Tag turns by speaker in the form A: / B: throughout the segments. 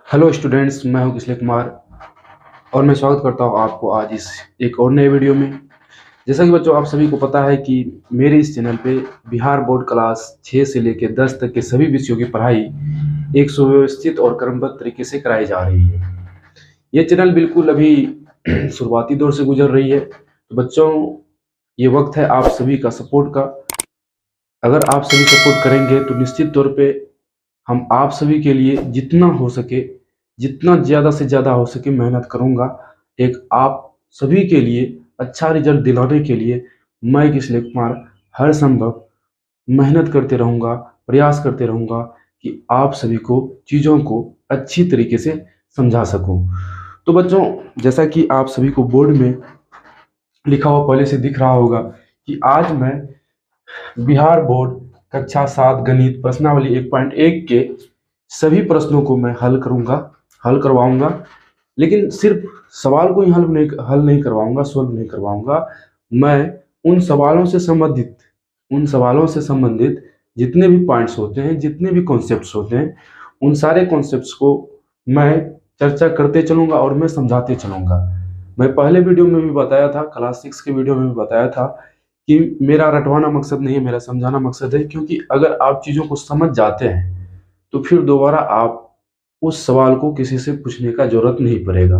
A: Hello students, मैं हूं किशोर कुमार और मैं स्वागत करता हूं आपको आज इस एक और नए वीडियो में। जैसा कि बच्चों आप सभी को पता है कि मेरे इस चैनल पे बिहार बोर्ड क्लास 6 से लेकर 10 तक के सभी विषयों की पढ़ाई एक सुव्यवस्थित और क्रमबद्ध तरीके से कराई जा रही है। ये चैनल बिल्कुल अभी शुरुआती दौर से गुजर रही है, तो बच्चों ये वक्त है आप सभी का सपोर्ट का। अगर आप सभी सपोर्ट करेंगे तो निश्चित तौर पे हम आप सभी के लिए जितना हो सके, जितना ज़्यादा से ज़्यादा हो सके मेहनत करूँगा। एक आप सभी के लिए अच्छा रिजल्ट दिलाने के लिए मैं किशोर कुमार हर संभव मेहनत करते रहूँगा, प्रयास करते रहूँगा कि आप सभी को चीज़ों को अच्छी तरीके से समझा सकूँ। तो बच्चों, जैसा कि आप सभी को बोर्ड में लिखा हुआ पहले से दिख रहा होगा कि आज मैं बिहार बोर्ड कक्षा 7 गणित प्रश्नावली 1.1 के सभी प्रश्नों को मैं हल करवाऊंगा। लेकिन सिर्फ सवाल को ही हल नहीं करवाऊंगा, सोल्व नहीं करवाऊंगा। मैं उन सवालों से संबंधित जितने भी पॉइंट्स होते हैं, जितने भी कॉन्सेप्ट्स होते हैं, उन सारे कॉन्सेप्ट्स को मैं चर्चा करते चलूंगा और मैं समझाते चलूंगा। मैं पहले वीडियो में भी बताया था, क्लास 6 के वीडियो में भी बताया था कि मेरा रटवाना मकसद नहीं है, मेरा समझाना मकसद है। क्योंकि अगर आप चीज़ों को समझ जाते हैं तो फिर दोबारा आप उस सवाल को किसी से पूछने का जरूरत नहीं पड़ेगा।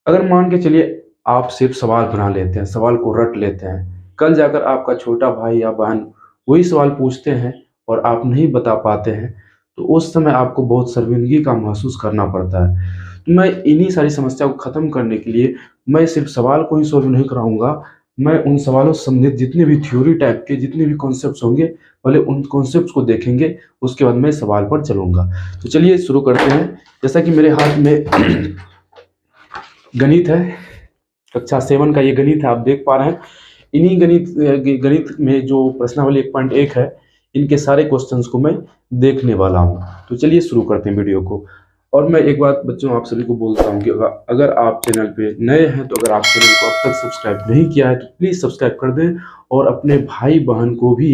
A: अगर मान के चलिए आप सिर्फ सवाल बना लेते हैं, सवाल को रट लेते हैं, कल जाकर आपका छोटा भाई या बहन वही सवाल पूछते हैं और आप नहीं बता पाते हैं, तो उस समय आपको बहुत शर्मिंदगी का महसूस करना पड़ता है। तो मैं इन्हीं सारी समस्या को ख़त्म करने के लिए मैं सिर्फ सवाल को ही सॉल्व नहीं कराऊंगा, मैं उन सवालों से संबंधित जितने भी थ्योरी टाइप के जितने भी कॉन्सेप्ट्स होंगे, पहले उन कॉन्सेप्ट्स को देखेंगे, उसके बाद मैं सवाल पर चलूंगा। तो चलिए शुरू करते हैं। जैसा कि मेरे हाथ में गणित है, कक्षा 7 का ये गणित है, आप देख पा रहे हैं। इन्हीं गणित में जो प्रश्नावली 1.1 है, इनके सारे क्वेश्चंस को मैं देखने वाला हूँ। तो चलिए शुरू करते हैं वीडियो को। और मैं एक बात बच्चों आप सभी को बोलता हूँ कि अगर आप चैनल पे नए हैं, तो अगर आप चैनल को अब तक सब्सक्राइब नहीं किया है तो प्लीज़ सब्सक्राइब कर दें और अपने भाई बहन को भी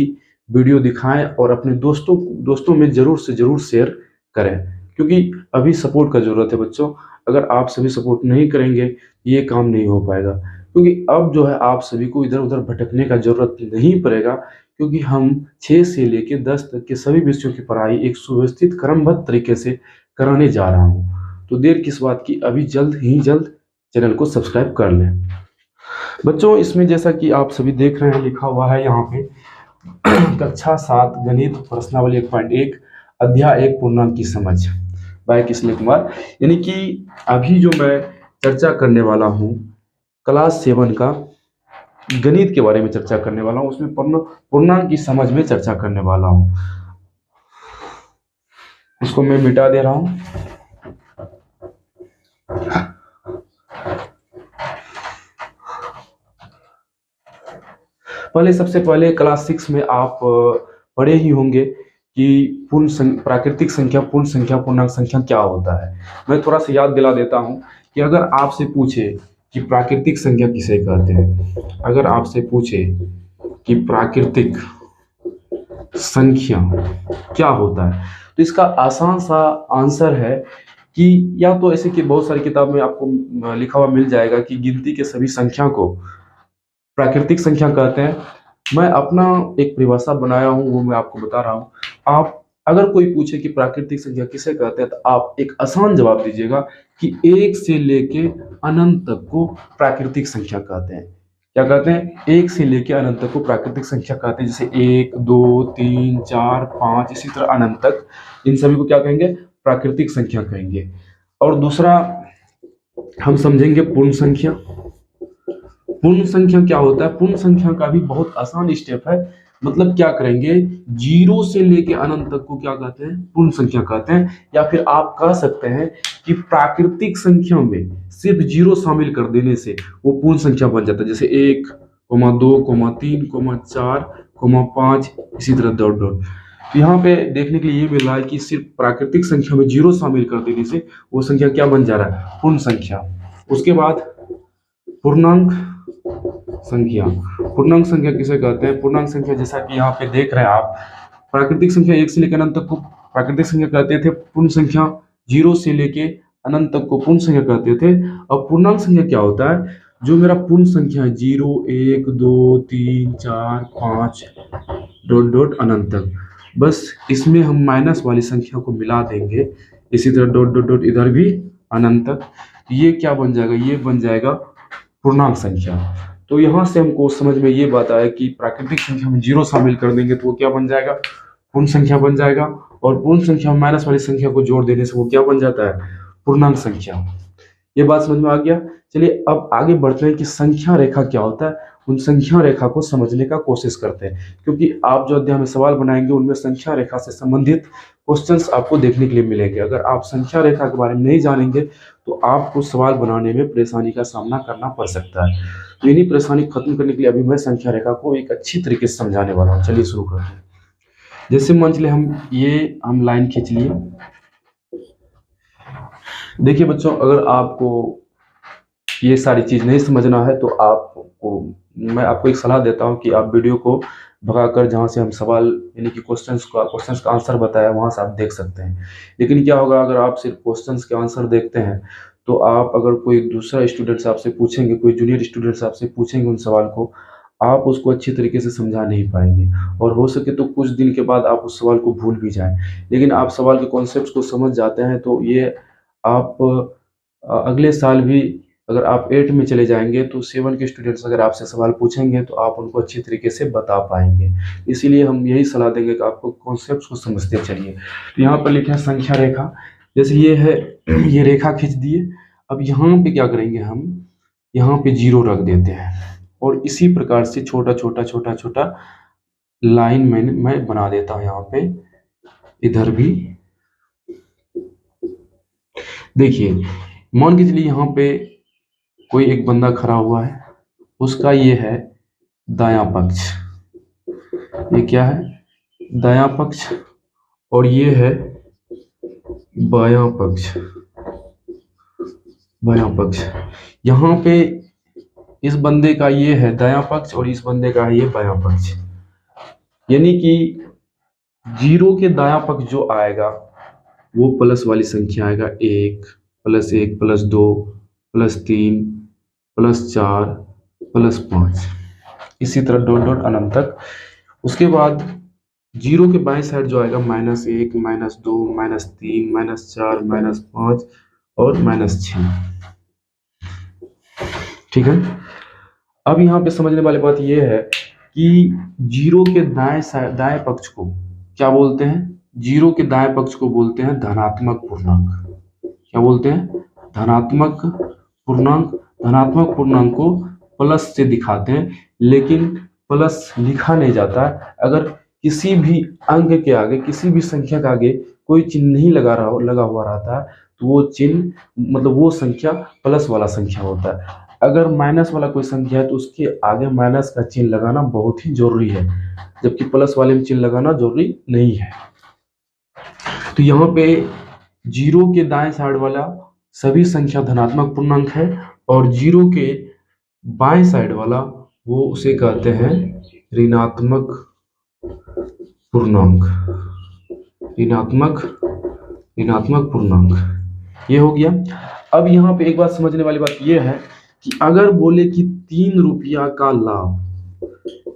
A: वीडियो दिखाएं और अपने दोस्तों में ज़रूर से ज़रूर शेयर करें, क्योंकि अभी सपोर्ट का ज़रूरत है बच्चों। अगर आप सभी सपोर्ट नहीं करेंगे ये काम नहीं हो पाएगा, क्योंकि अब जो है आप सभी को इधर उधर भटकने का ज़रूरत नहीं पड़ेगा, क्योंकि हम 6 से लेकर 10 तक के सभी विषयों की पढ़ाई एक सुव्यवस्थित क्रमबद्ध तरीके से कराने जा रहा हूँ। तो देर किस बात की, अभी जल्द ही जल्द चैनल को सब्सक्राइब कर लें बच्चों। इसमें जैसा कि आप सभी देख रहे हैं, लिखा हुआ है यहाँ पे कक्षा 7 गणित प्रश्नावली 1.1 अध्याय 1 पूर्णांक की समझ बाय किशोर कुमार। यानी कि अभी जो मैं चर्चा करने वाला हूँ क्लास 7 का गणित के बारे में चर्चा करने वाला हूँ, उसमें पूर्णांक की समझ में चर्चा करने वाला हूँ। इसको मैं मिटा दे रहा हूँ। सबसे पहले क्लास 6 में आप पढ़े ही होंगे कि प्राकृतिक संख्या, पूर्ण संख्या, पूर्णांक संख्या क्या होता है। मैं थोड़ा सा याद दिला देता हूँ कि अगर आपसे पूछे कि प्राकृतिक संख्या किसे कहते हैं, अगर आपसे पूछे कि प्राकृतिक संख्या क्या होता है, तो इसका आसान सा आंसर है कि या तो ऐसे कि बहुत सारी किताब में आपको लिखा हुआ मिल जाएगा कि गिनती के सभी संख्या को प्राकृतिक संख्या कहते हैं। मैं अपना एक परिभाषा बनाया हूँ, वो मैं आपको बता रहा हूँ। आप अगर कोई पूछे कि प्राकृतिक संख्या किसे कहते हैं, तो आप एक आसान जवाब दीजिएगा कि 1 से लेके अनंत तक को प्राकृतिक संख्या कहते हैं। क्या कहते हैं? 1 से लेके अनंत तक को प्राकृतिक संख्या कहते हैं। जैसे 1, 2, 3, 4, 5, इसी तरह अनंत तक, इन सभी को क्या कहेंगे? प्राकृतिक संख्या कहेंगे। और दूसरा हम समझेंगे पूर्ण संख्या। पूर्ण संख्या क्या होता है? पूर्ण संख्या का भी बहुत आसान स्टेप है। मतलब क्या करेंगे, 0 से लेके अनंत तक को क्या कहते हैं? पूर्ण संख्या कहते हैं। या फिर आप कह सकते हैं कि प्राकृतिक संख्या में सिर्फ 0 शामिल कर देने से वो पूर्ण संख्या बन जाता है। जैसे 1, 2, 3, 4, 5, इसी तरह डॉट डॉट। तो यहाँ पे देखने के लिए ये मिल रहा है कि सिर्फ प्राकृतिक संख्या में 0 शामिल कर देने से वो संख्या क्या बन जा रहा है? पूर्ण संख्या। उसके बाद पूर्णांक संख्या। पूर्णांक संख्या किसे कहते हैं? पूर्णांक संख्या जैसा कि यहाँ पे देख रहे हैं आप, प्राकृतिक संख्या 1 से लेकर अनंत तक को प्राकृतिक संख्या कहते थे। पूर्ण संख्या जीरो से लेके अनंत तक को पूर्ण संख्या कहते थे। अब पूर्णांक संख्या क्या होता है, जो मेरा पूर्ण संख्या है 0 1 2 3 4 5 डॉट डॉट अनंत तक, बस इसमें हम माइनस वाली संख्या को मिला देंगे, इसी तरह डॉट डॉट डॉट इधर भी अनंत तक, ये क्या बन जाएगा, ये बन जाएगा पूर्णांक संख्या। तो यहाँ से हमको समझ में ये बात आया कि प्राकृतिक संख्या में जीरो शामिल कर देंगे तो वो क्या बन जाएगा, पूर्ण संख्या बन जाएगा, और पूर्ण संख्या में माइनस वाली संख्या को जोड़ देने से वो क्या बन जाता है, पूर्णांक संख्या। ये बात समझ में आ गया। चलिए अब आगे बढ़ते हैं कि संख्या रेखा क्या होता है, उन संख्या रेखा को समझने का कोशिश करते हैं, क्योंकि आप जो अध्याय में सवाल बनाएंगे उनमें संख्या रेखा से संबंधित क्वेश्चंस आपको देखने के लिए मिलेंगे। अगर आप संख्या रेखा के बारे में नहीं जानेंगे तो आपको सवाल बनाने में परेशानी का सामना करना पड़ सकता है। तो इन्हीं परेशानी खत्म करने के लिए अभी मैं संख्या रेखा को एक अच्छी तरीके से समझाने वाला हूँ। चलिए शुरू करते हैं। जैसे मान चलिए हम लाइन खींच लिए। देखिए बच्चों, अगर आपको ये सारी चीज नहीं समझना है तो मैं आपको एक सलाह देता हूँ कि आप वीडियो को भगाकर जहाँ से हम सवाल यानी कि क्वेश्चंस का आंसर बताया वहां से आप देख सकते हैं। लेकिन क्या होगा, अगर आप सिर्फ क्वेश्चंस के आंसर देखते हैं तो आप अगर कोई दूसरा स्टूडेंट से आपसे पूछेंगे, कोई जूनियर स्टूडेंट से आपसे पूछेंगे उन सवाल को, आप उसको अच्छी तरीके से समझा नहीं पाएंगे, और हो सके तो कुछ दिन के बाद आप उस सवाल को भूल भी जाएं। लेकिन आप सवाल के कॉन्सेप्ट को समझ जाते हैं तो ये आप अगले साल भी अगर आप 8 में चले जाएंगे तो 7 के स्टूडेंट्स अगर आपसे सवाल पूछेंगे तो आप उनको अच्छी तरीके से बता पाएंगे। इसीलिए हम यही सलाह देंगे कि आपको कॉन्सेप्ट्स को समझते चलिए। तो यहाँ पर लिखे हैं संख्या रेखा, जैसे ये है, ये रेखा खींच दिए। अब यहाँ पे क्या करेंगे, हम यहाँ पे जीरो रख देते हैं, और इसी प्रकार से छोटा छोटा छोटा छोटा लाइन मैं बना देता हूँ यहाँ पे, इधर भी। देखिए मान के चलिए यहाँ पे कोई एक बंदा खड़ा हुआ है, उसका ये है दायां पक्ष, ये क्या है, दायां पक्ष, और ये है बायां पक्ष, बायां पक्ष। यहाँ पे इस बंदे का ये है दायां पक्ष और इस बंदे का है ये बायां पक्ष, यानी कि जीरो के दायां पक्ष जो आएगा वो प्लस वाली संख्या आएगा, 1 + 1 + 2 + 3 + 4 + 5, इसी तरह डॉट डॉट अनंत तक। उसके बाद जीरो के बाएं साइड जो आएगा -1 -2 -3 -4 -5 और -6। ठीक है। अब यहाँ पे समझने वाली बात यह है कि जीरो के दाएं पक्ष को क्या बोलते हैं, जीरो के दाएं पक्ष को बोलते हैं धनात्मक पूर्णांक। क्या बोलते हैं, धनात्मक पूर्णांक। धनात्मक पूर्णांक को प्लस से दिखाते हैं, लेकिन प्लस लिखा नहीं जाता है। अगर किसी भी अंक के आगे, किसी भी संख्या के आगे कोई चिन्ह नहीं लगा हुआ रहता है तो वो चिन्ह मतलब वो संख्या प्लस वाला संख्या होता है। अगर माइनस वाला कोई संख्या है तो उसके आगे माइनस का चिन्ह लगाना बहुत ही जरूरी है, जबकि प्लस वाले में चिन्ह लगाना जरूरी नहीं है। तो यहाँ पे जीरो के दाएं साइड वाला सभी संख्या धनात्मक पूर्णांक है, और जीरो के बाएं साइड वाला वो उसे कहते हैं ऋणात्मक पूर्णांक। ऋणात्मक पूर्णांक ये हो गया। अब यहाँ पे एक बात समझने वाली बात ये है कि अगर बोले कि 3 रुपया का लाभ,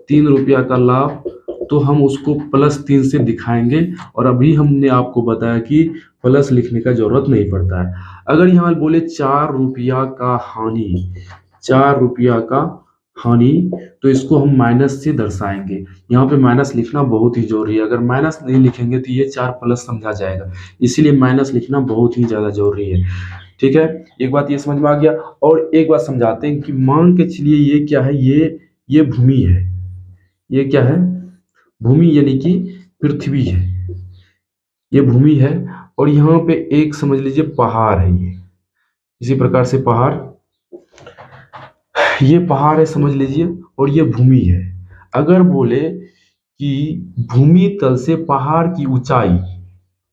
A: 3 रुपया का लाभ, तो हम उसको +3 से दिखाएंगे, और अभी हमने आपको बताया कि प्लस लिखने का जरूरत नहीं पड़ता है। अगर यहाँ बोले 4 रुपया का हानि, 4 रुपया का हानि, तो इसको हम माइनस से दर्शाएंगे। यहाँ पे माइनस लिखना बहुत ही जरूरी है, अगर माइनस नहीं लिखेंगे तो ये 4 प्लस समझा जाएगा, इसीलिए माइनस लिखना बहुत ही ज्यादा जरूरी है। ठीक है, एक बात ये समझ में आ गया। और एक बात समझाते हैं कि मान के चलिए ये क्या है, ये भूमि है, ये क्या है, भूमि यानी कि पृथ्वी है, ये भूमि है, और यहाँ पे एक समझ लीजिए पहाड़ है, ये इसी प्रकार से पहाड़, ये पहाड़ है समझ लीजिए, और ये भूमि है। अगर बोले कि भूमि तल से पहाड़ की ऊंचाई,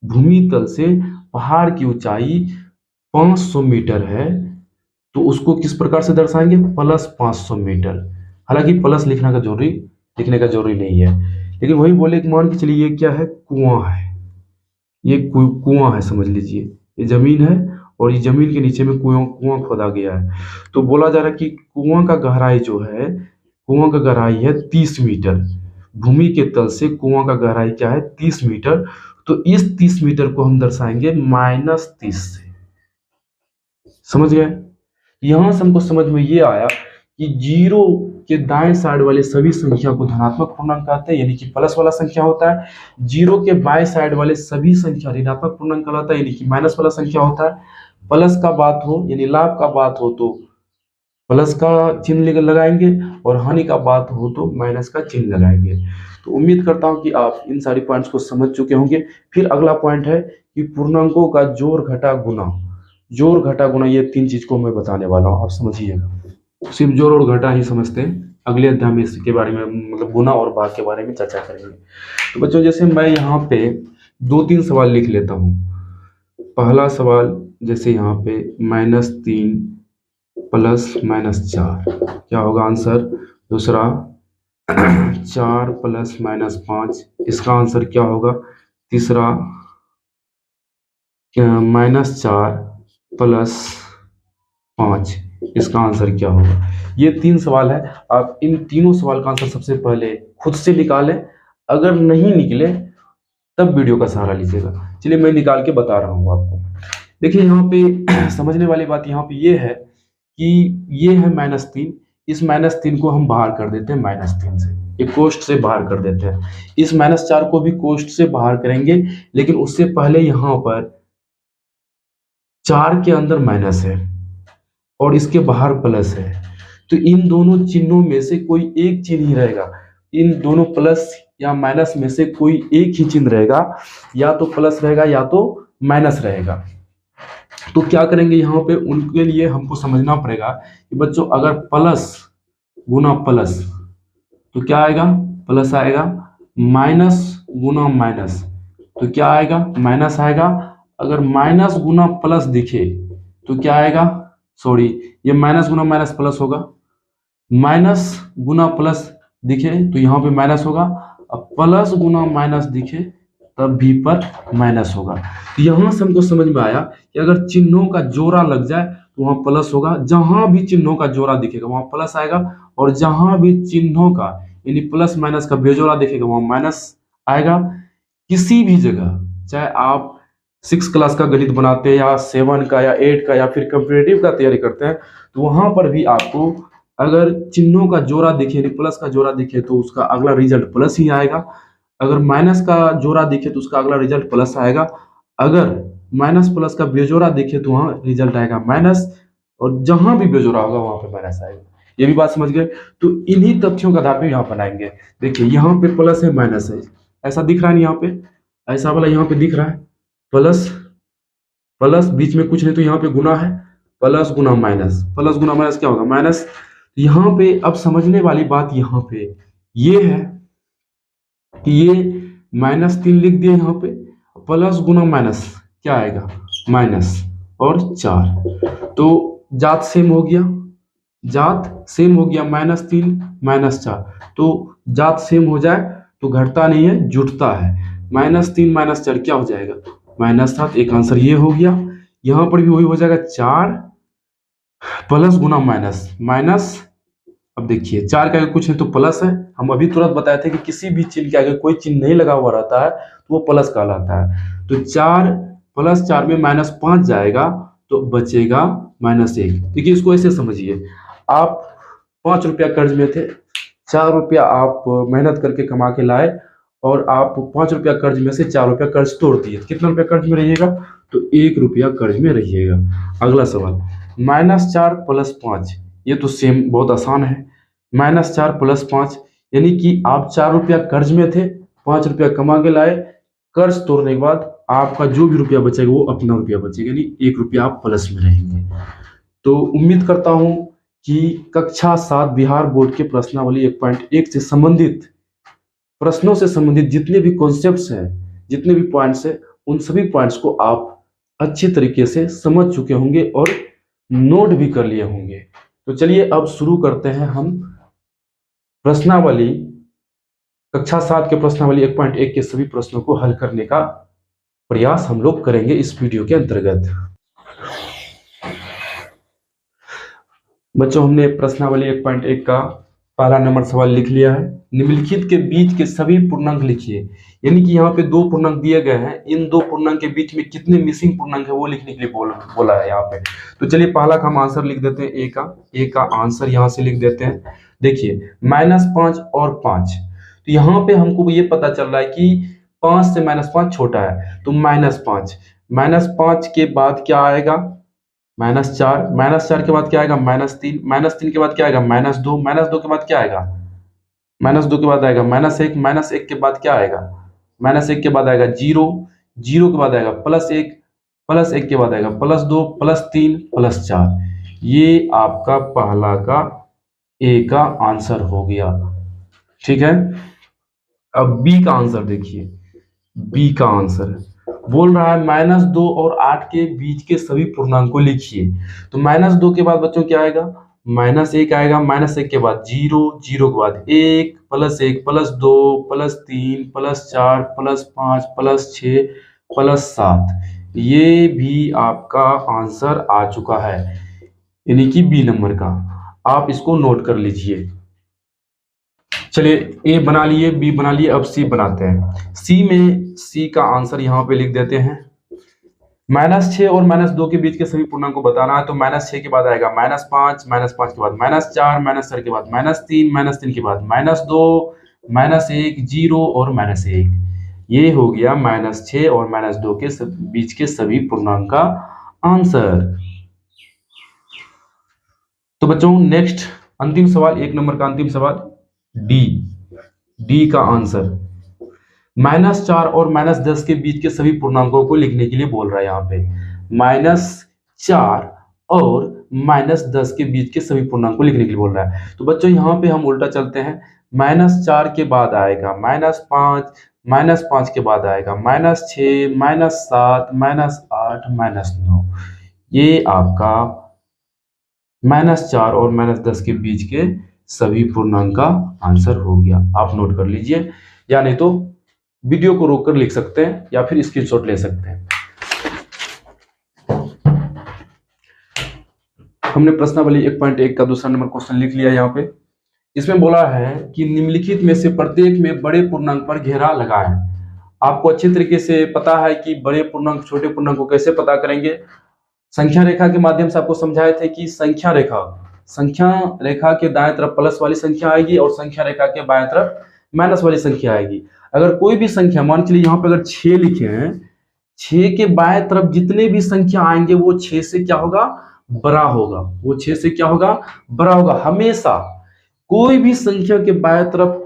A: भूमि तल से पहाड़ की ऊंचाई 500 मीटर है, तो उसको किस प्रकार से दर्शाएंगे, +500 मीटर। हालांकि प्लस लिखने का जरूरी नहीं है, लेकिन वही बोले कि मान के चलिए ये क्या है, कुआं है, ये कुआं है समझ लीजिए, ये जमीन है और ये जमीन के नीचे में कुआं खोदा गया है। तो बोला जा रहा है कि कुआं का गहराई जो है, कुआं का गहराई है 30 मीटर। भूमि के तल से कुआं का गहराई क्या है? 30 मीटर। तो इस 30 मीटर को हम दर्शाएंगे -30 से। समझ गए? यहां से हमको समझ में ये आया कि जीरो के दाएं साइड वाले सभी संख्या को धनात्मक पूर्णांक कहते हैं, यानी कि प्लस वाला संख्या होता है। जीरो के बाएं साइड वाले सभी संख्या ऋणात्मक पूर्णांक कहलाता है, यानी कि माइनस वाला संख्या होता है। प्लस का बात हो यानी लाभ का बात हो तो प्लस का चिन्ह लगाएंगे और हानि का बात हो तो माइनस का चिन्ह लगाएंगे। तो उम्मीद करता हूं कि आप इन सारी पॉइंट्स को समझ चुके होंगे। फिर अगला पॉइंट है कि पूर्णांकों का जोड़ घटा गुना। जोड़ घटा गुना ये 3 चीज को मैं बताने वाला हूं, आप समझिएगा। सिर्फ जोड़ और घटा ही समझते हैं, अगले अध्याय में इसके बारे में मतलब गुना और भाग के बारे में चर्चा करेंगे। तो बच्चों जैसे मैं यहाँ पे 2-3 सवाल लिख लेता हूँ। पहला सवाल जैसे यहाँ पे -3 प्लस -4 क्या होगा आंसर? दूसरा 4 प्लस -5 इसका आंसर क्या होगा? तीसरा -4 प्लस 5 इसका आंसर क्या होगा? ये 3 सवाल है। आप इन तीनों सवाल का आंसर सबसे पहले खुद से निकालें। अगर नहीं निकले तब वीडियो का सहारा लीजिएगा। चलिए मैं निकाल के बता रहा हूँ आपको। देखिए यहाँ पे समझने वाली बात यहाँ पे ये है कि ये है -3। इस -3 को हम बाहर कर देते हैं -3 से, ये कोष्ठ से बाहर कर देते हैं। इस -4 को भी कोष्ठ से बाहर करेंगे, लेकिन उससे पहले यहाँ पर 4 के अंदर माइनस है और इसके बाहर प्लस है। तो इन दोनों चिन्हों में से कोई एक चिन्ह ही रहेगा। इन दोनों प्लस या माइनस में से कोई एक ही चिन्ह रहेगा, या तो प्लस रहेगा या तो माइनस रहेगा। तो क्या करेंगे यहाँ पे, उनके लिए हमको समझना पड़ेगा कि बच्चों अगर प्लस गुना प्लस तो क्या आएगा? प्लस आएगा। माइनस गुना माइनस तो क्या आएगा? माइनस आएगा। अगर माइनस गुना प्लस दिखे तो क्या आएगा? सॉरी, ये माइनस गुना माइनस प्लस होगा। माइनस गुना प्लस दिखे तो यहाँ पे माइनस होगा। अब प्लस गुना माइनस दिखे तब भी पर माइनस होगा। तो यहाँ से हमको समझ में आया कि अगर चिन्हों का जोड़ा लग जाए तो वहां प्लस होगा। जहां भी चिन्हों का जोड़ा दिखेगा वहां प्लस आएगा, और जहां भी चिन्हों का यानी प्लस माइनस का बेजोड़ा दिखेगा वहां माइनस आएगा। किसी भी जगह, चाहे आप 6 क्लास का गणित बनाते हैं या 7 का या 8 का या फिर कॉम्पिटिटिव का तैयारी करते हैं, तो वहां पर भी आपको अगर चिन्हों का जोड़ा दिखे यानी प्लस का जोड़ा दिखे तो उसका अगला रिजल्ट प्लस ही आएगा। अगर माइनस का जोड़ा दिखे तो उसका अगला रिजल्ट प्लस आएगा। अगर माइनस प्लस का बेजोड़ा दिखे तो वहां रिजल्ट आएगा माइनस, और जहां भी बेजोड़ा होगा वहां पे माइनस आएगा। ये भी बात समझ गए? तो इन्हीं तथ्यों का आधार पे यहाँ बनाएंगे। देखिए यहाँ पे प्लस है माइनस है, ऐसा दिख रहा है यहाँ पे, ऐसा वाला यहाँ पे दिख रहा है प्लस प्लस, बीच में कुछ नहीं तो यहाँ पे गुना है, प्लस गुना माइनस, प्लस गुना माइनस क्या होगा? माइनस। यहाँ पे अब समझने वाली बात यहाँ पे ये है कि ये -3 लिख दिए यहाँ पे, प्लस गुना माइनस क्या आएगा? माइनस और 4। तो जात सेम हो गया, जात सेम हो गया। -3 -4 तो जात सेम हो जाए तो घटता नहीं है, जुटता है। -3 -4 क्या हो जाएगा? -7। एक आंसर ये हो गया। यहां पर भी वही हो जाएगा, 4 प्लस गुना माइनस माइनस। अब देखिए 4 के आगे कुछ नहीं तो प्लस है। हम अभी तुरंत बताए थे कि किसी भी चिन्ह के आगे कोई चिन्ह नहीं लगा हुआ रहता है तो वो प्लस कहलाता है। तो 4 प्लस 4 में -5 जाएगा तो बचेगा -1। देखिए इसको ऐसे समझिए, आप 5 रुपया कर्ज में थे, 4 रुपया आप मेहनत करके कमा के लाए और आप 5 रुपया कर्ज में से 4 रुपया कर्ज तोड़ दिए। कितना रुपया कर्ज में रहिएगा? तो 1 रुपया कर्ज में रहिएगा। अगला सवाल, -4 प्लस 5, ये तो सेम बहुत आसान है। -4 प्लस 5 यानी कि आप 4 रुपया कर्ज में थे, 5 रुपया कमा के लाए, कर्ज तोड़ने के बाद आपका जो भी रुपया बचेगा वो अपना रुपया बचेगा, यानी 1 रुपया आप प्लस में रहेंगे। तो उम्मीद करता हूं कि कक्षा 7 बिहार बोर्ड के प्रश्नावली 1.1 से संबंधित प्रश्नों से संबंधित जितने भी कॉन्सेप्ट्स हैं, जितने भी पॉइंट्स हैं, उन सभी पॉइंट्स को आप अच्छी तरीके से समझ चुके होंगे और नोट भी कर लिए होंगे। तो चलिए अब शुरू करते हैं हम प्रश्नावली, कक्षा 7 के प्रश्नावली 1.1 के सभी प्रश्नों को हल करने का प्रयास हम लोग करेंगे इस वीडियो के अंतर्गत। बच्चों, हमने प्रश्नावली 1.1 का पहला नंबर सवाल लिख लिया है। निम्नलिखित के बीच के सभी पूर्णांक लिखिए। यानी कि यहाँ पे दो पूर्णांक दिए गए हैं, इन दो पूर्णांक के बीच में कितने मिसिंग पूर्णांक है वो लिखने के लिए बोला है यहाँ पे। तो चलिए पहला का हम आंसर लिख देते हैं, ए का आंसर यहाँ से लिख देते हैं। देखिए -5 और 5, तो यहाँ पे हमको ये पता चल रहा है कि 5 से -5 छोटा है, तो -5, -5 के बाद क्या आएगा -4, -4 के बाद क्या आएगा -3, -3 के बाद क्या आएगा -2, -2 के बाद क्या आएगा -2 के बाद आएगा -1, -1 के बाद क्या आएगा -1 के बाद आएगा 0, 0 के बाद आएगा +1, +1 के बाद आएगा +2, +3, +4। ये आपका पहला का ए का आंसर हो गया। ठीक है, अब बी का आंसर देखिए। बी का आंसर बोल रहा है -2 और 8 के बीच के सभी पूर्णांक को लिखिए। तो -2 के बाद बच्चों क्या आएगा -1 आएगा, -1 के बाद 0, 0 के बाद 1, +1, +2, +3, +4, +5, +6, +7। ये भी आपका आंसर आ चुका है, यानी कि बी नंबर का। आप इसको नोट कर लीजिए। चलिए ए बना लिए, बी बना लिए, अब सी बनाते हैं। सी का आंसर यहाँ पे लिख देते हैं। -6 और -2 के बीच के सभी पूर्णांक को बताना है, तो -6 के बाद आएगा -5, -5 के बाद -4, -4 के बाद -3, -3 के बाद -2, -1, 0 और -1। ये हो गया -6 और -2 के बीच के सभी पूर्णांक का आंसर। तो बच्चों नेक्स्ट अंतिम सवाल, 1 नंबर का अंतिम सवाल, डी का आंसर -4 और -10 के बीच के सभी पूर्णांकों को लिखने के लिए बोल रहा है यहाँ पे। -4 और -10 के बीच के सभी पूर्णांक को लिखने के लिए बोल रहा है। तो बच्चों यहाँ पे हम उल्टा चलते हैं। -4 के बाद आएगा -5, -5 के बाद आएगा -6, -7, -8, -9। ये आपका -4 और -10 के बीच के सभी पूर्णांक का आंसर हो गया। आप नोट कर लीजिए, या नहीं तो वीडियो को रोककर लिख सकते हैं या फिर स्क्रीनशॉट ले सकते हैं। हमने प्रश्नावली 1.1 का दूसरा नंबर क्वेश्चन लिख लिया यहाँ पे। इसमें बोला है कि निम्नलिखित में से प्रत्येक में बड़े पूर्णांक पर घेरा लगाएं। आपको अच्छी तरीके से पता है कि बड़े पूर्णांक छोटे पूर्णांक को कैसे पता करेंगे। संख्या रेखा के माध्यम से आपको समझाए थे कि संख्या रेखा के दाएं तरफ प्लस वाली संख्या आएगी और संख्या रेखा के बाएं तरफ माइनस वाली संख्या आएगी। अगर कोई भी संख्या, मान चलिए यहाँ पे अगर 6 लिखे हैं, 6 के बाएं तरफ जितने भी संख्या आएंगे वो 6 से क्या होगा बड़ा होगा, वो 6 से क्या होगा बड़ा होगा। हमेशा कोई भी संख्या के बाएं तरफ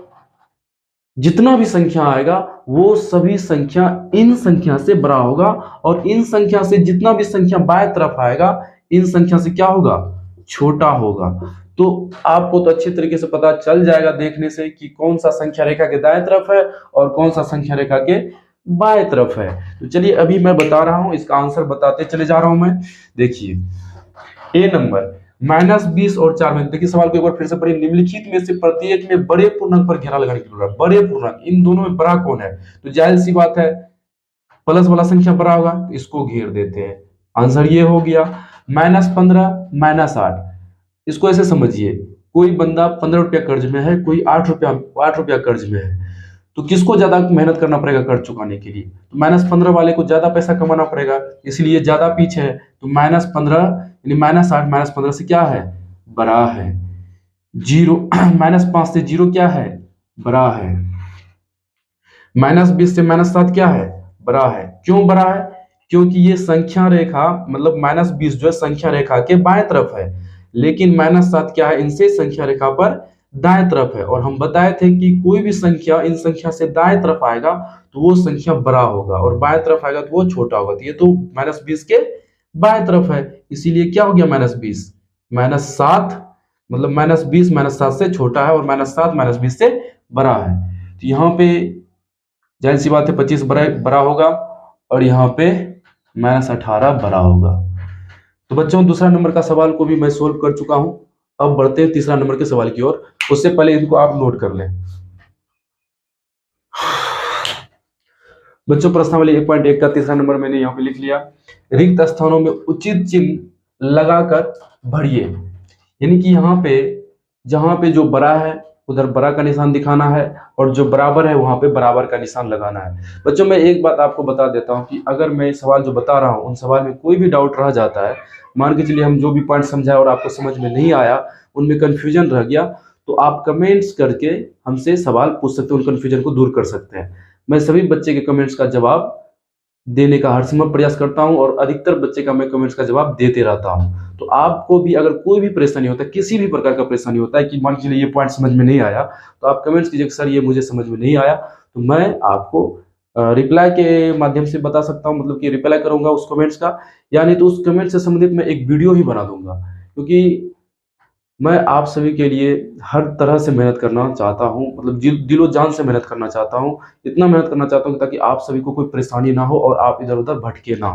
A: जितना भी संख्या आएगा वो सभी संख्या इन संख्या से बड़ा होगा, और इन संख्या से जितना भी संख्या बाएं तरफ आएगा इन संख्या से क्या होगा छोटा होगा। तो आपको तो अच्छी तरीके से पता चल जाएगा देखने से कि कौन सा संख्या रेखा के दाएं तरफ है और कौन सा संख्या रेखा के बाएं तरफ है। तो चलिए अभी मैं बता रहा हूं, इसका आंसर बताते चले जा रहा हूं मैं। देखिए ए नंबर -20 और 4 में, देखिए सवाल को एक बार फिर से पढ़िए। निम्नलिखित में से प्रत्येक में बड़े पूर्णांक पर घेरा लगाने की जरूरत है। बड़े पूर्णांक, इन दोनों में बड़ा कौन है? तो जाहिर सी बात है प्लस वाला संख्या बड़ा होगा, तो इसको घेर देते हैं। आंसर ये हो गया। -15, -8, इसको ऐसे समझिए, कोई बंदा 15 रुपया कर्ज में है, कोई 8 रुपया कर्ज में है, तो किसको ज्यादा मेहनत करना पड़ेगा कर्ज चुकाने के लिए? तो -15 वाले को ज्यादा पैसा कमाना पड़ेगा, इसलिए ज्यादा पीछे है। तो -15 यानी -8 -15 से क्या है बड़ा है। 0 -5 से 0 क्या है बड़ा है। -20 से -7 क्या है बड़ा है। क्यों बड़ा है? क्योंकि ये संख्या रेखा मतलब -20 जो है संख्या रेखा के बाएं तरफ है, लेकिन -7 क्या है इनसे संख्या रेखा पर दाएं तरफ है। और हम बताए थे कि कोई भी संख्या इन संख्या से दाएं तरफ आएगा तो वो संख्या बड़ा होगा, और बाएं तरफ आएगा तो वो छोटा होगा। तो ये तो -20 के बाएं तरफ है, इसीलिए क्या हो गया -20। -7 मतलब -20 -7 से छोटा है, और -7 -20 से बड़ा है। तो यहाँ पे जाहिर सी बात है 25 बड़ा होगा, और यहाँ पे -18 बड़ा होगा। तो बच्चों दूसरा नंबर का सवाल को भी मैं सोल्व कर चुका हूं। अब बढ़ते हैं तीसरा नंबर के सवाल की ओर। उससे पहले इनको आप नोट कर लें। बच्चों प्रश्नावली 1.1 का तीसरा नंबर मैंने यहाँ पे लिख लिया। रिक्त स्थानों में उचित चिन्ह लगाकर भरिए, यानी कि यहाँ पे जहाँ पे जो बड़ा है उधर बड़ा का निशान दिखाना है और जो बराबर है वहां पे बराबर का निशान लगाना है। बच्चों मैं एक बात आपको बता देता हूँ कि अगर मैं सवाल जो बता रहा हूँ उन सवाल में कोई भी डाउट रह जाता है, मान के चलिए हम जो भी पॉइंट समझाए और आपको समझ में नहीं आया, उनमें कंफ्यूजन रह गया, तो आप कमेंट्स करके हमसे सवाल पूछ सकते हैं, उन कंफ्यूजन को दूर कर सकते हैं। मैं सभी बच्चे के कमेंट्स का जवाब देने का हर समय प्रयास करता हूं और अधिकतर बच्चे का मैं कमेंट्स का जवाब देते रहता हूं। तो आपको भी अगर कोई भी परेशानी होता है, किसी भी प्रकार का परेशानी होता है कि मान लीजिए ये पॉइंट समझ में नहीं आया, तो आप कमेंट्स कीजिए सर ये मुझे समझ में नहीं आया, तो मैं आपको रिप्लाई के माध्यम से बता सकता हूं, मतलब कि रिप्लाई करूंगा उस कमेंट्स का, या नहीं तो उस कमेंट से संबंधित मैं एक वीडियो ही बना दूंगा, क्योंकि मैं आप सभी के लिए हर तरह से मेहनत करना चाहता हूं, मतलब दिलो जान से मेहनत करना चाहता हूं, इतना मेहनत करना चाहता हूं ताकि आप सभी को कोई परेशानी ना हो और आप इधर उधर भटके ना,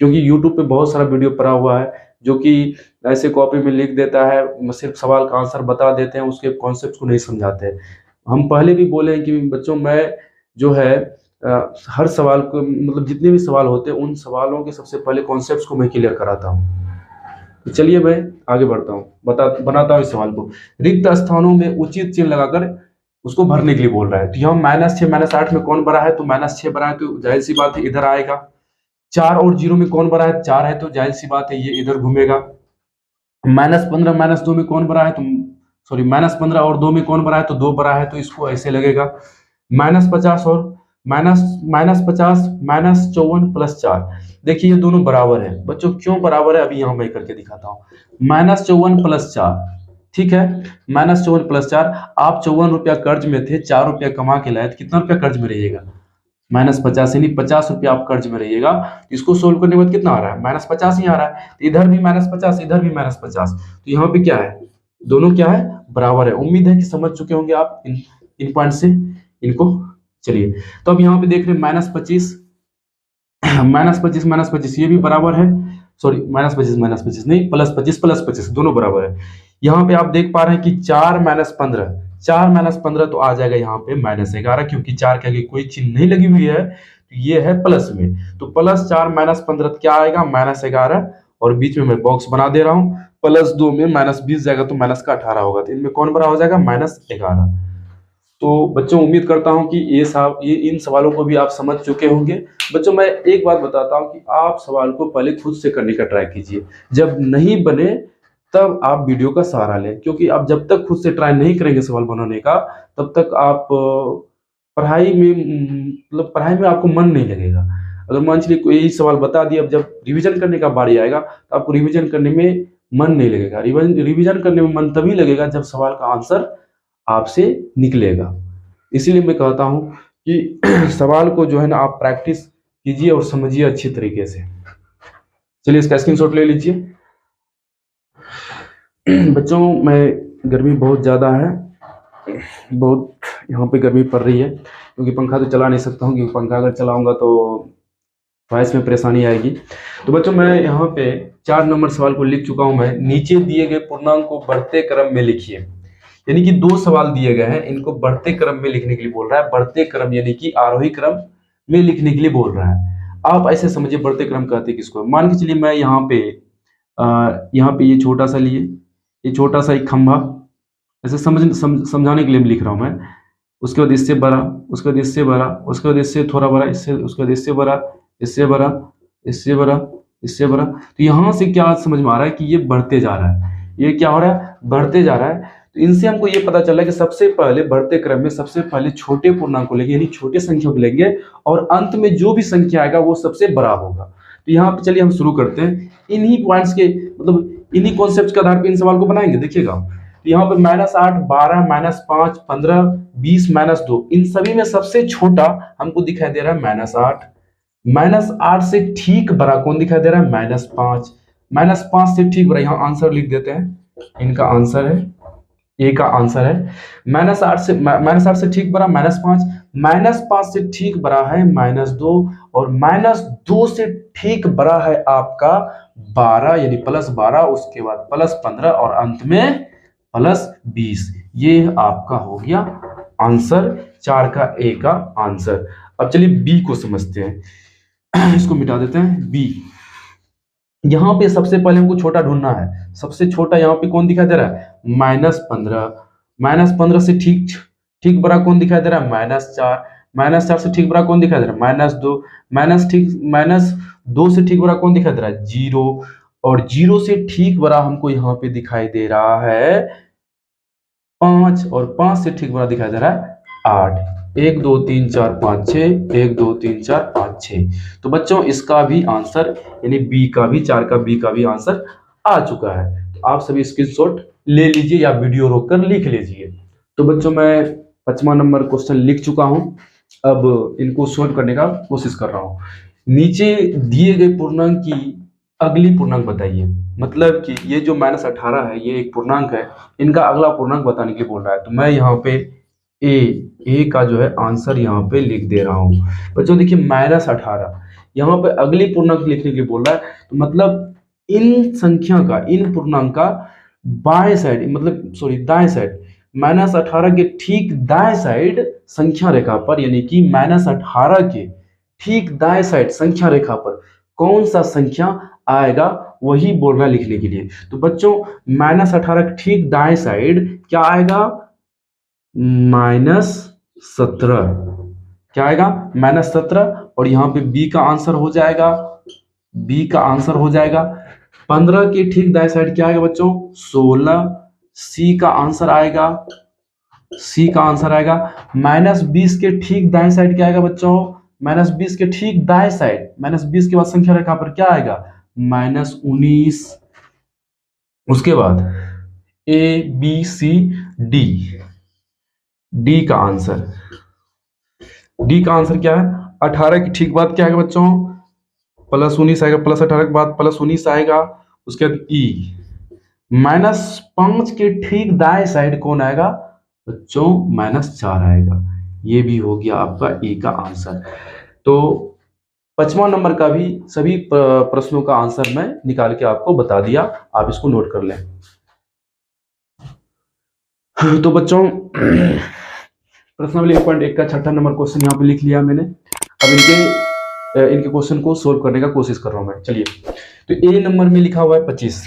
A: क्योंकि यूट्यूब पे बहुत सारा वीडियो पड़ा हुआ है जो कि ऐसे कॉपी में लिख देता है, सिर्फ सवाल का आंसर बता देते हैं, उसके कॉन्सेप्ट को नहीं समझाते हैं। हम पहले भी बोले हैं कि बच्चों मैं जो है हर सवाल को, मतलब जितने भी सवाल होते हैं उन सवालों के सबसे पहले कॉन्सेप्ट को मैं क्लियर कराता हूँ। तो चलिए मैं आगे बढ़ता हूँ, बनाता हूँ इस सवाल को। रिक्त स्थानों में उचित चिन्ह लगाकर उसको भरने के लिए बोल रहा है। तो यहाँ -6 -8 में कौन बड़ा है, तो -6 बड़ा है, तो जाहिर सी बात है इधर आएगा। 4 और 0 में कौन बड़ा है, 4 है, तो जाहिर सी बात है ये इधर घूमेगा। -15 -2 में कौन बड़ा है, तो सॉरी -15 और 2 में कौन बड़ा है, तो 2 बड़ा है, तो इसको ऐसे लगेगा। -50 और -50 -54 +4, देखिए ये दोनों बराबर है। बच्चों क्यों बराबर है अभी यहाँ मैं करके दिखाता हूँ। -54 +4, ठीक है, -54 +4, आप 54 रुपया कर्ज में थे, 4 रुपया कमा के लाए, तो कितना रुपया कर्ज में रहिएगा, -50, यानी 50 रुपया आप कर्ज में रहिएगा। इसको सोल्व करने के बाद कितना आ रहा है, -50 ही आ रहा है, तो इधर भी -50 इधर भी -50, तो यहाँ पे क्या है, दोनों क्या है, बराबर है। उम्मीद है कि समझ चुके होंगे आप इन पॉइंट से इनको। चलिए तो अब यहाँ पे देख रहे हैं -25 -25 ये भी बराबर है, सॉरी -25 नहीं, +25 दोनों बराबर है। यहाँ पे आप देख पा रहे हैं कि 4 -15 तो आ जाएगा यहाँ पे -11, क्योंकि 4 के आगे कोई चिन्ह नहीं लगी हुई है, तो ये है प्लस में, तो +4 -15 क्या आएगा, -11, और बीच में मैं बॉक्स बना दे रहा हूँ, +2 में -20 जाएगा तो -18 होगा, तो इनमें कौन बड़ा हो जाएगा, -11। तो बच्चों उम्मीद करता हूं कि ये इन सवालों को भी आप समझ चुके होंगे। बच्चों मैं एक बात बताता हूं कि आप सवाल को पहले खुद से करने का ट्राई कीजिए, जब नहीं बने तब आप वीडियो का सहारा लें, क्योंकि आप जब तक खुद से ट्राई नहीं करेंगे सवाल बनाने का, तब तक आप पढ़ाई में आपको मन नहीं लगेगा। अगर मान चलिए कोई यही सवाल बता दिया, अब जब रिवीजन करने का बारी आएगा तो आपको रिवीजन करने में मन नहीं लगेगा। रिवीजन करने में मन तभी लगेगा जब सवाल का आंसर आपसे निकलेगा। इसीलिए मैं कहता हूं कि सवाल को जो है ना आप प्रैक्टिस कीजिए और समझिए अच्छी तरीके से। चलिए इसका स्क्रीनशॉट ले लीजिए। बच्चों मैं गर्मी बहुत ज़्यादा है, बहुत यहाँ पे गर्मी पड़ रही है, क्योंकि पंखा तो चला नहीं सकता हूँ, क्योंकि पंखा अगर चलाऊंगा तो वॉइस में परेशानी आएगी। तो बच्चों मैं यहाँ पे 4 नंबर सवाल को लिख चुका हूँ मैं। नीचे दिए गए पूर्णांक को बढ़ते क्रम में लिखिए, यानी कि 2 सवाल दिए गए हैं, इनको बढ़ते क्रम में लिखने के लिए बोल रहा है। बढ़ते क्रम यानी कि आरोही क्रम में लिखने के लिए बोल रहा है। आप ऐसे समझिए बढ़ते क्रम कहते किसको, मान के चलिए मैं यहाँ पे ये छोटा सा लिए, ये छोटा सा एक खंभा, ऐसे समझाने के लिए लिख रहा हूँ मैं। उसके बाद इससे बड़ा, उसके बाद इससे बड़ा, उसके बाद इससे थोड़ा बड़ा, इससे, उसके बाद इससे बड़ा, इससे बड़ा, इससे बड़ा, इससे बड़ा। तो यहाँ से क्या समझ में आ रहा है कि ये बढ़ते जा रहा है, ये क्या हो रहा है, बढ़ते जा रहा है। तो इनसे हमको ये पता चला कि सबसे पहले बढ़ते क्रम में सबसे पहले छोटे पूर्णांक को लेंगे, यानी छोटे संख्या को लेंगे, और अंत में जो भी संख्या आएगा वो सबसे बड़ा होगा। तो यहाँ पे चलिए हम शुरू करते हैं। इन्हीं पॉइंट्स के, मतलब इन्हीं कॉन्सेप्ट के आधार पर इन सवाल को बनाएंगे। देखिएगा तो यहाँ पे -8, 12, -5, 15, 20, -2, इन सभी में सबसे छोटा हमको दिखाई दे रहा है -8। -8 से ठीक बड़ा कौन दिखाई दे रहा है, -5। -5 से ठीक बड़ा, यहाँ आंसर लिख देते हैं, इनका आंसर है, ए का आंसर है। -8 से ठीक बड़ा -5, -5 से ठीक बड़ा है -2, और -2 से ठीक बड़ा है आपका 12, यानी +12, उसके बाद +15 और अंत में +20। ये आपका हो गया आंसर, 4 का ए का आंसर। अब चलिए बी को समझते हैं। इसको मिटा देते हैं। बी, यहाँ पे सबसे पहले हमको छोटा ढूंढना है। सबसे छोटा यहाँ पे कौन दिखाई दे रहा है? -15। -15 से ठीक ठीक बड़ा कौन दिखाई दे रहा है? -4। -4 से ठीक बड़ा कौन दिखाई दे रहा है? -2। -2 से ठीक बड़ा कौन दिखाई दे रहा है? 0। और 0 से ठीक बड़ा हमको यहाँ पे दिखाई दे रहा है 5। और 5 से ठीक बड़ा दिखाई दे रहा है 8। 1 2 3 4 5 6। 1 2 3 4 5 6। तो बच्चों इसका भी आंसर यानी बी का भी 4 का बी का भी आंसर आ चुका है। तो आप सभी स्क्रीनशॉट ले लीजिए या वीडियो रोककर लिख लीजिए। तो बच्चों मैं 5वां नंबर क्वेश्चन लिख चुका हूं। अब इनको सोल्व करने का कोशिश कर रहा हूं। नीचे दिए गए पूर्णांक की अगली पूर्णांक बताइए। मतलब कि ये जो -18 है ये एक पूर्णांक है, इनका अगला पूर्णांक बताने के लिए बोल रहा है। तो मैं यहाँ पे ए का जो है आंसर यहाँ पे लिख दे रहा हूँ। बच्चों देखिए -18 यहाँ पे अगली पूर्णांक लिखने के लिए बोल रहा है। तो मतलब इन संख्या का, इन पूर्णांक का बाएं साइड, मतलब सॉरी दाएं साइड, -18 के ठीक दाएं साइड संख्या रेखा पर, यानी कि -18 के ठीक दाएं साइड संख्या रेखा पर कौन सा संख्या आएगा वही बोल रहा है लिखने के लिए। तो बच्चों -18 के ठीक दाएं साइड क्या आएगा? -17। क्या आएगा? -17। और यहाँ पे बी का आंसर हो जाएगा, बी का आंसर हो जाएगा 15 के ठीक दाएं साइड क्या आएगा बच्चों? 16। सी का आंसर आएगा, सी का आंसर आएगा -20 के ठीक दाएं साइड क्या आएगा बच्चों? -20 के ठीक दाएं साइड, -20 के बाद संख्या रेखा पर क्या आएगा? -19। उसके बाद A B C D, D का आंसर, डी का आंसर क्या है? 18 की ठीक बाद क्या आएगा बच्चों? +19 आएगा। +18 के बाद +19 आएगा। उसके बाद ई, -5 के ठीक दाएं साइड कौन आएगा बच्चों? -4 आएगा। ये भी हो गया आपका ए का आंसर। तो 5वां नंबर का भी सभी प्रश्नों का आंसर मैं निकाल के आपको बता दिया, आप इसको नोट कर लें। तो बच्चों प्रश्नावली 1.1 का 6ठा नंबर क्वेश्चन यहाँ पे लिख लिया मैंने। अब इनके क्वेश्चन को सोल्व करने का कोशिश कर रहा हूं मैं। चलिए, तो ए नंबर में लिखा हुआ है 25।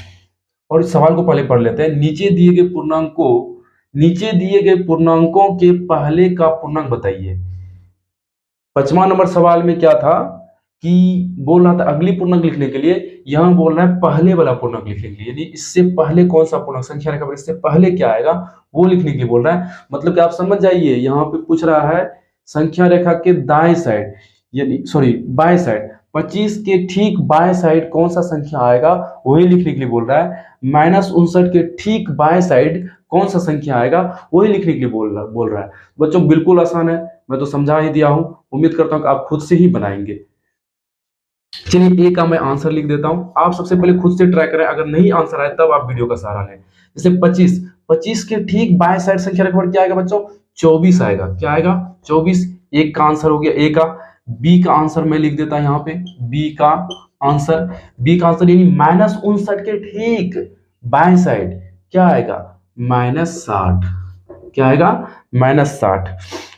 A: और इस सवाल को पहले पढ़ लेते हैं। नीचे दिए गए पूर्णांकों के पहले का पूर्णांक बताइए। 5वां नंबर सवाल में क्या था कि बोल रहा था अगली पूर्णांक लिखने के लिए, यहां बोल रहा है पहले वाला पूर्णांक लिखने के लिए, यानी इससे पहले कौन सा पूर्णांक संख्या रेखा पर इससे पहले क्या आएगा वो लिखने के लिए बोल रहा है। मतलब कि आप समझ जाइए, यहाँ पे पूछ रहा है संख्या रेखा के दाएं साइड, यानी सॉरी बाएं साइड, 25 के ठीक बाएं साइड कौन सा संख्या आएगा वही लिखने के लिए बोल रहा है। -59 के ठीक बाएं साइड कौन सा संख्या आएगा वही लिखने के लिए बोल रहा है। बच्चों बिल्कुल आसान है, मैं तो समझा ही दिया हूं। उम्मीद करता हूं कि आप खुद से ही बनाएंगे। चलिए ए का मैं आंसर लिख देता हूं। आप सबसे पहले खुद से ट्राई करें, अगर नहीं आंसर आए तब आप वीडियो का सहारा लें। जैसे 25 के ठीक बाएं साइड संख्या रेखा पर क्या आएगा बच्चों? 24 आएगा। क्या आएगा? 24। एक का आंसर हो गया ए का। बी का आंसर मैं लिख देता हूं यहाँ पे, बी का आंसर यानी -59 के ठीक बाएं साइड क्या आएगा? -60। क्या आएगा? -60।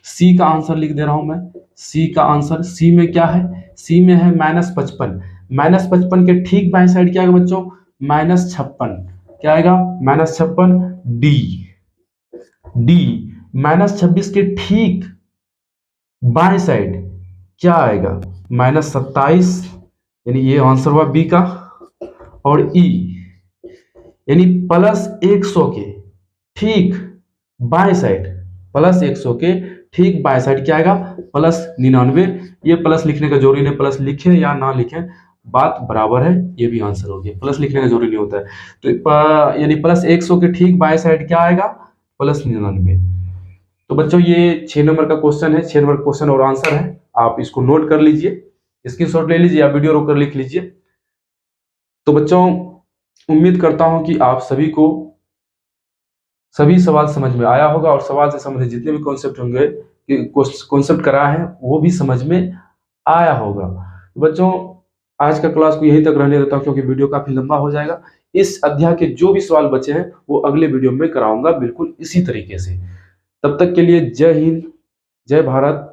A: सी का आंसर लिख दे रहा हूं मैं। सी का आंसर, सी में क्या है? सी में है -55। -55 के ठीक बाएं साइड क्या आएगा बच्चों? -56। क्या आएगा? -56। डी -26 के ठीक बाएं साइड क्या आएगा? -27, यानी ये आंसर हुआ बी का। और ई यानी +100 के ठीक बाएं साइड, +100 के ठीक बाएं साइड क्या आएगा? +99। ये प्लस लिखने का जरूरी नहीं, प्लस लिखें या ना लिखें बात बराबर है, ये भी आंसर हो गया। प्लस लिखने का जरूरी नहीं होता है। तो यानी +100 के ठीक बाएं साइड क्या आएगा? +99। तो बच्चों ये 6 नंबर का क्वेश्चन है, 6 नंबर क्वेश्चन और आंसर है। आप इसको नोट कर लीजिए, स्क्रीनशॉट ले लीजिए या वीडियो रोककर लिख लीजिए। तो बच्चों उम्मीद करता हूं कि आप सभी को सभी सवाल समझ में आया होगा और सवाल से संबंधित जितने भी कॉन्सेप्ट होंगे, कॉन्सेप्ट कराए हैं वो भी समझ में आया होगा। तो बच्चों आज का क्लास को यहीं तक रहने देता हूं क्योंकि वीडियो काफी लंबा हो जाएगा। इस अध्याय के जो भी सवाल बचे हैं वो अगले वीडियो में कराऊंगा बिल्कुल इसी तरीके से। तब तक के लिए जय हिंद, जय भारत।